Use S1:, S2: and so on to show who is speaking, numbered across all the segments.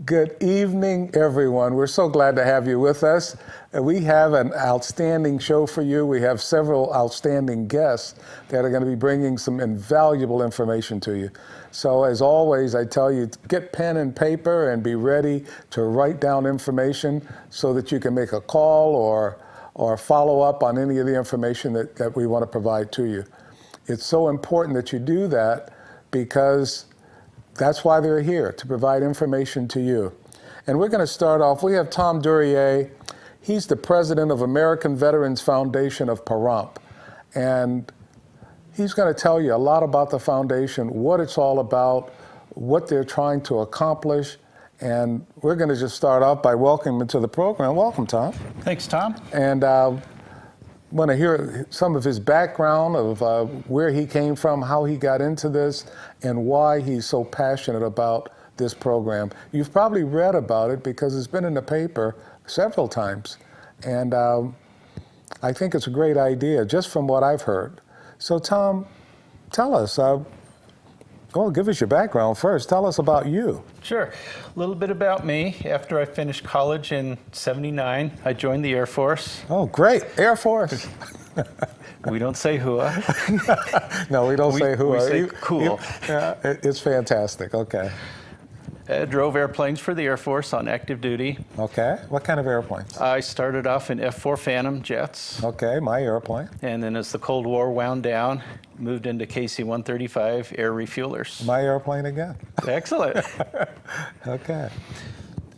S1: Good evening, everyone. We're so glad to have you with us. We have an outstanding show for you. We have several outstanding guests that are going to be bringing some invaluable information to you. So as always, I tell you, get pen and paper and be ready to write down information so that you can make a call or follow up on any of the information that we want to provide to you. It's so important that you do that because that's why they're here, to provide information to you. And we're going to start off, we have Tom Duryea. He's the president of American Veterans Foundation of Pahrump. And he's going to tell you a lot about the foundation, what it's all about, what they're trying to accomplish. And we're going to just start off by welcoming him to the program. Welcome, Tom.
S2: Thanks, Tom.
S1: And want to hear some of his background, of where he came from, how he got into this, and why he's so passionate about this program. You've probably read about it because it's been in the paper several times. And I think it's a great idea, just from what I've heard. So Tom, tell us, give us your background first. Tell us about you.
S2: Sure. A little bit about me. After I finished college in '79, I joined the Air Force.
S1: Oh, great. Air Force.
S2: We don't say whoa.
S1: No, we don't say whoa.
S2: We say cool.
S1: Yeah, it's fantastic. Okay.
S2: I drove airplanes for the Air Force on active duty.
S1: Okay. What kind of airplanes?
S2: I started off in F-4 Phantom jets.
S1: Okay, my airplane.
S2: And then as the Cold War wound down, moved into KC-135 air refuelers.
S1: My airplane again.
S2: Excellent.
S1: Okay.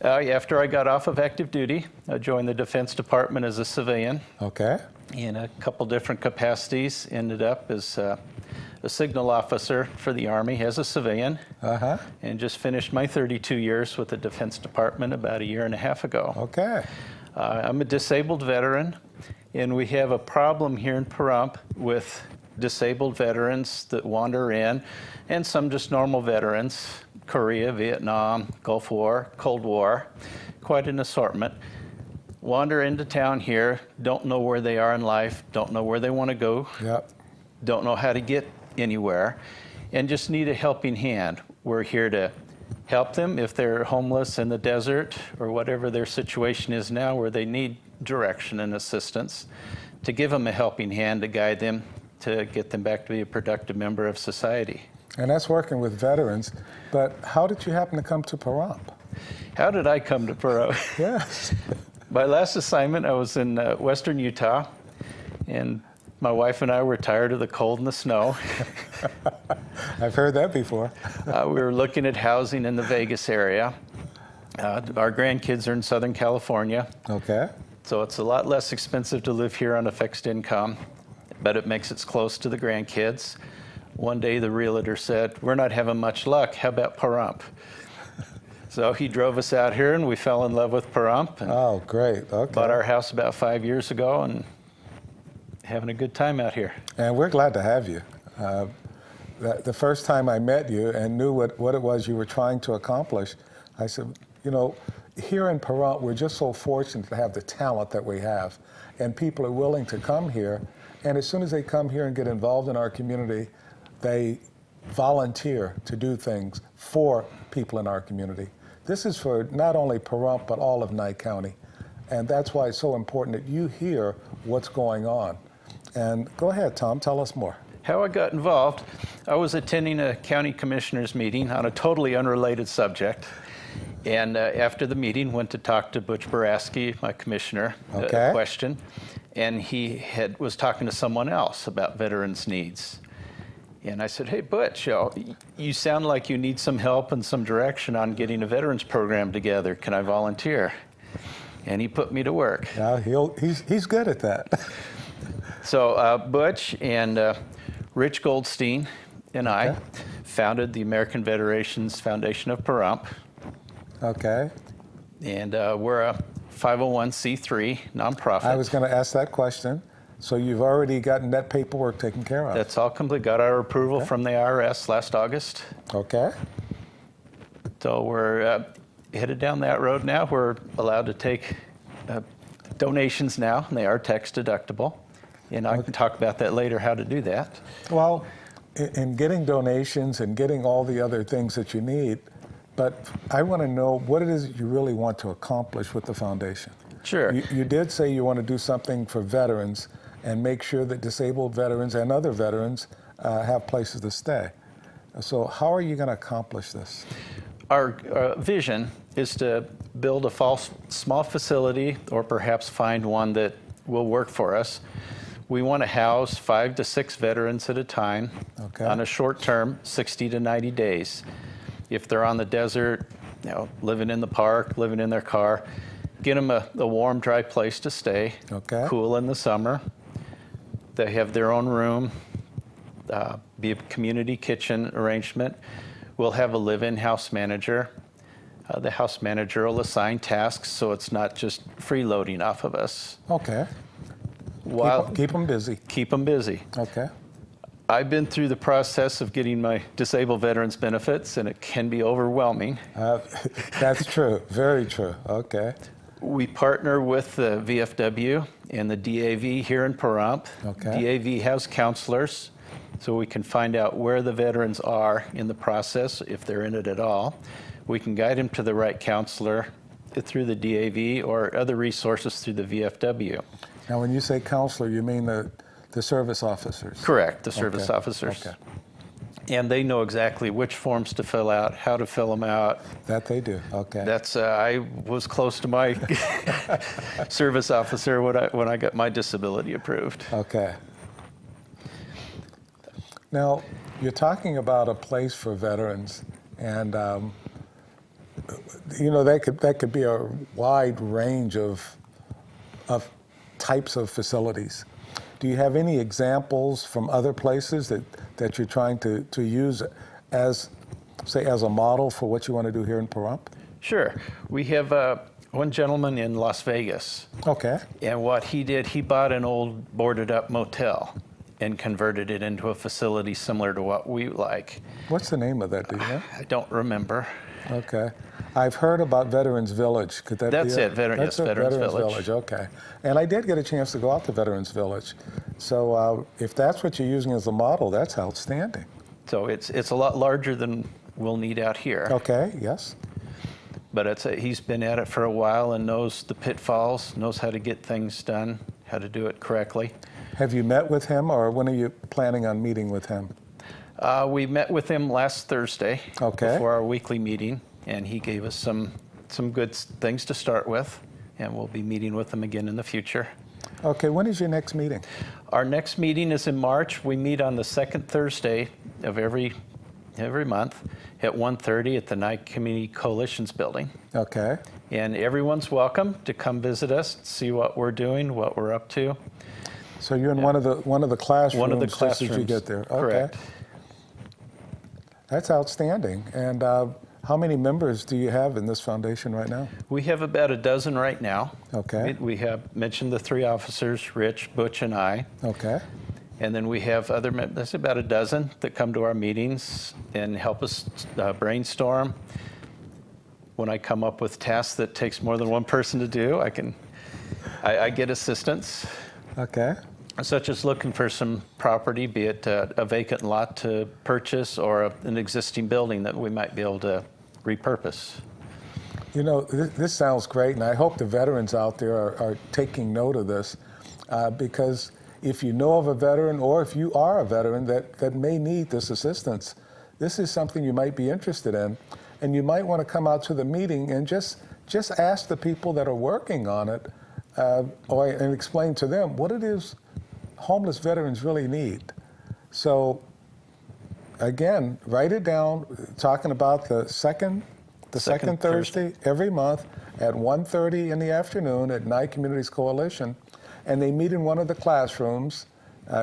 S2: After I got off of active duty, I joined the Defense Department as a civilian.
S1: Okay.
S2: In a couple different capacities, ended up as a signal officer for the Army as a civilian, and just finished my 32 years with the Defense Department about a year and a half ago.
S1: Okay.
S2: I'm a disabled veteran, and we have a problem here in Pahrump with disabled veterans that wander in, and some just normal veterans, Korea, Vietnam, Gulf War, Cold War, quite an assortment. Wander into town here, don't know where they are in life, don't know where they want to go, don't know how to get anywhere, and just need a helping hand. We're here to help them if they're homeless in the desert or whatever their situation is now where they need direction and assistance, to give them a helping hand to guide them to get them back to be a productive member of society.
S1: And that's working with veterans, but how did you happen to come to Pahrump?
S2: How did I come to Pahrump?
S1: Yes.
S2: My last assignment, I was in western Utah, and my wife and I were tired of the cold and the snow.
S1: I've heard that before.
S2: We were looking at housing in the Vegas area. Our grandkids are in Southern California.
S1: Okay.
S2: So it's a lot less expensive to live here on a fixed income, but it makes it close to the grandkids. One day the realtor said, "We're not having much luck. How about Pahrump?" So he drove us out here, and we fell in love with Pahrump. And
S1: oh, great. Okay.
S2: Bought our house about 5 years ago, and having a good time out here.
S1: And we're glad to have you. The first time I met you and knew what it was you were trying to accomplish, I said, you know, here in Pahrump, we're just so fortunate to have the talent that we have. And people are willing to come here. And as soon as they come here and get involved in our community, they volunteer to do things for people in our community. This is for not only Pahrump, but all of Nye County. And that's why it's so important that you hear what's going on. And go ahead, Tom, tell us more.
S2: How I got involved, I was attending a county commissioners meeting on a totally unrelated subject. And after the meeting, went to talk to Butch Boraski, my commissioner, a question. And he was talking to someone else about veterans' needs. And I said, "Hey, Butch, you sound like you need some help and some direction on getting a veterans program together. Can I volunteer?" And he put me to work.
S1: Yeah, he's good at that.
S2: So Butch and Rich Goldstein and I founded the American Veterans Foundation of Pahrump.
S1: Okay.
S2: And we're a 501c3 nonprofit.
S1: I was going to ask that question. So you've already gotten that paperwork taken care of?
S2: That's all complete. Got our approval from the IRS last August.
S1: Okay.
S2: So we're headed down that road now. We're allowed to take donations now, and they are tax deductible. And I can talk about that later, how to do that.
S1: Well, in getting donations and getting all the other things that you need, But I want to know what it is you really want to accomplish with the foundation.
S2: Sure.
S1: You did say you want to do something for veterans and make sure that disabled veterans and other veterans have places to stay. So how are you going to accomplish this?
S2: Our vision is to build a small facility, or perhaps find one that will work for us. We want to house 5 to 6 veterans at a time,
S1: okay,
S2: on a short term, 60 to 90 days. If they're on the desert, living in the park, living in their car, get them a warm, dry place to stay,
S1: okay,
S2: cool in the summer. They have their own room, be a community kitchen arrangement. We'll have a live-in house manager. The house manager will assign tasks, so it's not just freeloading off of us.
S1: Okay. Keep them busy.
S2: Keep them busy.
S1: Okay.
S2: I've been through the process of getting my disabled veterans benefits, and it can be overwhelming.
S1: That's true. Very true. Okay.
S2: We partner with the VFW and the DAV here in Pahrump.
S1: Okay.
S2: DAV has counselors, so we can find out where the veterans are in the process, if they're in it at all. We can guide them to the right counselor through the DAV or other resources through the VFW.
S1: Now, when you say counselor, you mean the service officers?
S2: Correct, the service officers.
S1: Okay.
S2: And they know exactly which forms to fill out, how to fill them out.
S1: That they do. Okay.
S2: That's I was close to my service officer when I got my disability approved.
S1: Okay. Now, you're talking about a place for veterans, and that could be a wide range of types of facilities. Do you have any examples from other places that you're trying to use as, say, as a model for what you want to do here in Pahrump?
S2: Sure. We have one gentleman in Las Vegas.
S1: Okay.
S2: And what he did, he bought an old boarded up motel and converted it into a facility similar to what we like.
S1: What's the name of that, do you know?
S2: I don't remember.
S1: Okay. I've heard about Veterans Village. Could that
S2: That's
S1: be
S2: it, Veterans Village.
S1: Okay. And I did get a chance to go out to Veterans Village. So if that's what you're using as a model, that's outstanding.
S2: So it's a lot larger than we'll need out here.
S1: Okay, yes.
S2: But he's been at it for a while and knows the pitfalls, knows how to get things done, how to do it correctly.
S1: Have you met with him, or when are you planning on meeting with him?
S2: We met with him last Thursday,
S1: okay,
S2: before our weekly meeting, and he gave us some good things to start with, and we'll be meeting with him again in the future.
S1: Okay, when is your next meeting?
S2: Our next meeting is in March. We meet on the second Thursday of every month at 1:30 at the Nye Community Coalition's building.
S1: Okay.
S2: And everyone's welcome to come visit us, see what we're doing, what we're up to.
S1: So you're in one of the classrooms.
S2: One of the
S1: just as you get there. Okay.
S2: Correct.
S1: That's outstanding. And how many members do you have in this foundation right now?
S2: We have about a dozen right now.
S1: Okay.
S2: We have mentioned the 3 officers, Rich, Butch, and I.
S1: Okay.
S2: And then we have there's about a dozen that come to our meetings and help us brainstorm. When I come up with tasks that takes more than one person to do, I get assistance.
S1: Okay.
S2: Such as looking for some property, be it a vacant lot to purchase or an existing building that we might be able to repurpose.
S1: You know, this sounds great, and I hope the veterans out there are taking note of this, because if you know of a veteran, or if you are a veteran that may need this assistance, this is something you might be interested in, and you might want to come out to the meeting and just ask the people that are working on it, and explain to them what it is homeless veterans really need. So again, write it down, talking about the second Thursday every month at 1:30 in the afternoon at Nye Communities Coalition, and they meet in one of the classrooms.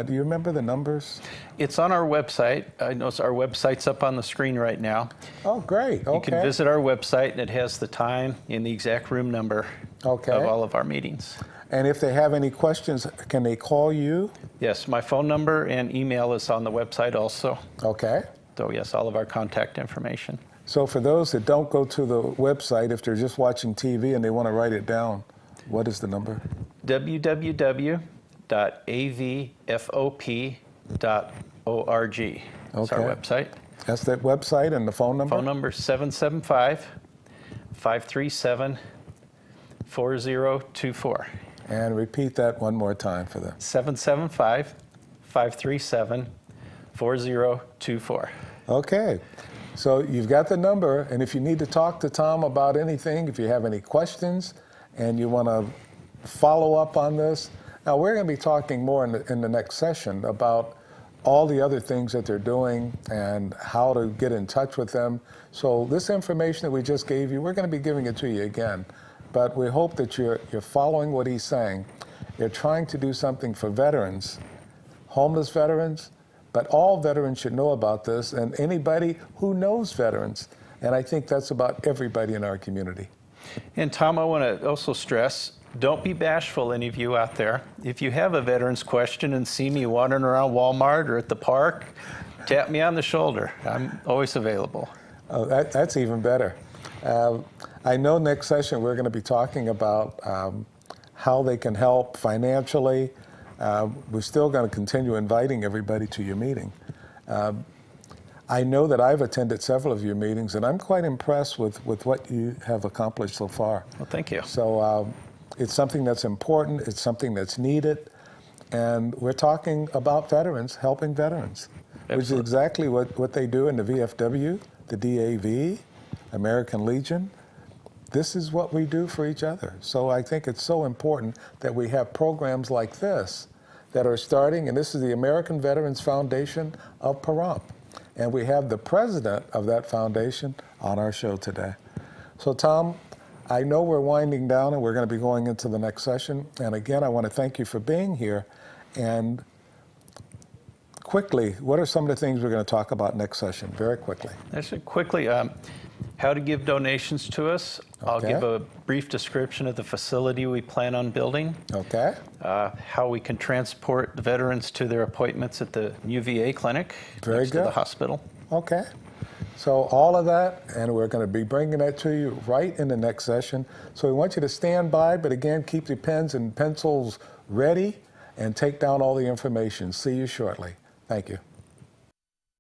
S1: Do you remember the numbers?
S2: It's on our website. I know our website's up on the screen right now.
S1: Oh, great. Okay.
S2: You can visit our website, and it has the time and the exact room number of all of our meetings.
S1: And if they have any questions, can they call you?
S2: Yes, my phone number and email is on the website also.
S1: Okay.
S2: So yes, all of our contact information.
S1: So for those that don't go to the website, if they're just watching TV and they want to write it down, what is the number?
S2: www.avfop.org. That's our website.
S1: That's that website and the phone number?
S2: Phone number 775-537-4024.
S1: And repeat that one more time for them.
S2: 775-537-4024.
S1: Okay. So you've got the number, and if you need to talk to Tom about anything, if you have any questions and you want to follow up on this, now we're going to be talking more in the next session about all the other things that they're doing and how to get in touch with them. So this information that we just gave you, we're going to be giving it to you again. But we hope that you're following what he's saying. They're trying to do something for veterans, homeless veterans, but all veterans should know about this, and anybody who knows veterans. And I think that's about everybody in our community.
S2: And Tom, I want to also stress, don't be bashful, any of you out there. If you have a veterans question and see me wandering around Walmart or at the park, tap me on the shoulder. I'm always available.
S1: Oh, that's even better. I know next session we're going to be talking about how they can help financially. We're still going to continue inviting everybody to your meeting. I know that I've attended several of your meetings, and I'm quite impressed with what you have accomplished so far.
S2: Well, thank you.
S1: So it's something that's important, it's something that's needed, and we're talking about veterans, helping veterans, which is exactly what they do in the VFW, the DAV, American Legion. This is what we do for each other. So I think it's so important that we have programs like this that are starting, and this is the American Veterans Foundation of Pahrump. And we have the president of that foundation on our show today. So Tom, I know we're winding down and we're going to be going into the next session. And again, I want to thank you for being here. And quickly, what are some of the things we're going to talk about next session? Very quickly.
S2: Actually, quickly, how to give donations to us. I'll give a brief description of the facility we plan on building.
S1: Okay.
S2: How we can transport the veterans to their appointments at the UVA clinic next to the hospital.
S1: Okay. So all of that, and we're going to be bringing that to you right in the next session. So we want you to stand by, but again, keep your pens and pencils ready and take down all the information. See you shortly. Thank you.